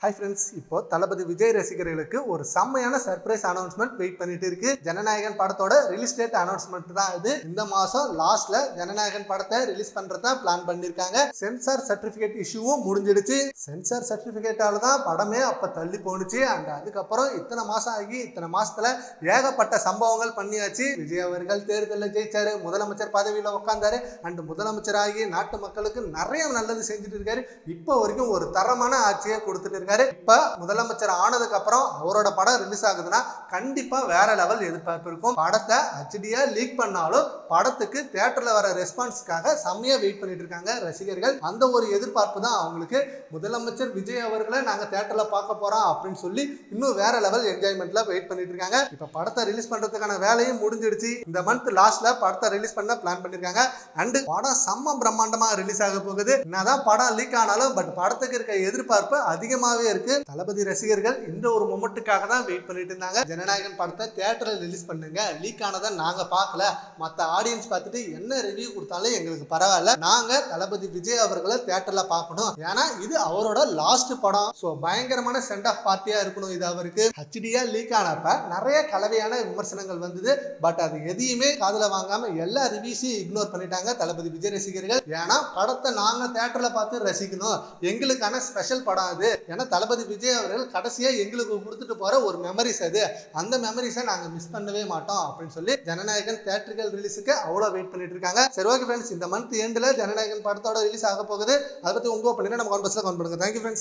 Hi friends, இப்போ தளபதி விஜய் ரசிகர்களுக்கு ஒரு செம்மையான சர்ப்ரைஸ் அனௌன்ஸ்மெண்ட் வெயிட் பண்ணிட்டு இருக்கு. ஜனநாயகன் படத்தோட ரிலீஸ் டேட் அனௌன்ஸ்மெண்ட் தான் இது. இந்த மாசம் லாஸ்ட்ல ஜனநாயகன் படத்தை ரிலீஸ் பண்றதா பிளான் பண்ணிருக்காங்க. சென்சார் சர்டிபிகேட் இஷ்யூவும் முடிஞ்சிடுச்சு. சென்சார் சர்டிபிகேட்டால தான் படமே அப்ப தள்ளி போனுச்சு. அண்ட் அதுக்கப்புறம் இத்தனை மாசம் ஆகி இத்தனை மாசத்துல ஏகப்பட்ட சம்பவங்கள் பண்ணியாச்சு. விஜய் அவர்கள் தேர்தலில் ஜெயிச்சாரு, முதலமைச்சர் பதவியில உட்கார்ந்தாரு. அண்ட் முதலமைச்சர் ஆகி நாட்டு மக்களுக்கு நிறைய நல்லது செஞ்சுட்டு இருக்காரு. இப்போ வரைக்கும் ஒரு தரமான ஆட்சியை கொடுத்துட்டு இப்ப முதலமைச்சர் ஆனதுக்கு அப்புறம் அவரோட படம் ரிலீஸ் ஆகுதுன்னா கண்டிப்பா வேற லெவல் எதிர்பார்ப்பு இருக்கும். படத்தை ஹெச்டியா லீக் பண்ணாலும் படத்துக்கு தியேட்டர்ல வர ரெஸ்பான்ஸ்க்காக செம்மையா வெயிட் பண்ணிட்டு இருக்காங்க ரசிகர்கள். அந்த ஒரு எதிர்பார்ப்பு தான் அவங்களுக்கு. முதலமைச்சர் விஜய் அவர்களை நாங்க தியேட்டர்ல பார்க்க போறோம் அப்படின்னு சொல்லி இன்னும் வேற லெவல் என்ஜாய்மெண்ட்ல வெயிட் பண்ணிட்டு இருக்காங்க. இப்ப படத்தை ரிலீஸ் பண்றதுக்கான வேலையும் முடிஞ்சிடுச்சு. இந்த மந்த் லாஸ்ட்ல படத்தை ரிலீஸ் பண்ண பிளான் பண்ணிருக்காங்க. அண்ட் படம் செம்ம பிரம்மாண்டமா ரிலீஸ் ஆக போகுது. என்னதான் படம் லீக் ஆனாலும் பட் படத்துக்கு இருக்க எதிர்பார்ப்பு அதிகமாவே இருக்கு. தளபதி ரசிகர்கள் இந்த ஒரு மொமெண்ட்டுக்காக தான் வெயிட் பண்ணிட்டு இருந்தாங்க. ஜனநாயகன் படத்தை தியேட்டர்ல ரிலீஸ் பண்ணுங்க, லீக் ஆனதை நாங்க பார்க்கல, மத்த ஆடியன்ஸ் பார்த்துட்டு என்ன ரிவ்யூ கொடுத்தாலும் எங்களுக்கு பரவாயில்ல, நாங்க தளபதி விஜய் அவர்களை தியேட்டர்ல பார்க்கணும், ஏன்னா இது அவரோட லாஸ்ட் படம். சோ பயங்கரமான சென்ட் ஆஃப் பார்ட்டியா இருக்கணும். இது அவருக்கு ஹெச்டியா லீக் ஆனப்ப நிறைய கலவையான விமர்சனங்கள் வந்தது. பட் அது எதையுமே காதுல வாங்காம எல்லா ரிவ்யூஸையும் இக்னோர் பண்ணிட்டாங்க தளபதி விஜய் ரசிகர்கள். ஏன்னா படத்தை நாங்க தியேட்டர்ல பார்த்து ரசிக்கணும், எங்களுக்கான ஸ்பெஷல் படம் அது. ஏன்னா தளபதி விஜய் அவர்கள் கடைசியா எங்களுக்கு கொடுத்துட்டு போற ஒரு மெமரிஸ் அது. அந்த மெமரிஸை நாங்க மிஸ் பண்ணவே மாட்டோம் அப்படின்னு சொல்லி ஜனநாயகன் தியேட்டர்கள் ரிலீஸுக்கு அவ்வளவு வெயிட் பண்ணிட்டு இருக்காங்க. சரி, ஓகே ஃப்ரெண்ட்ஸ், இந்த மந்த் எண்ட்ல ஜனநாயகன் படத்தோட ரிலீஸ் ஆக போகுது. அதை பத்தி உங்க ஒப்பீனியனை நம்ம கான்வர்ஸ்ல கமெண்ட் பண்ணுங்க. Thank you friends.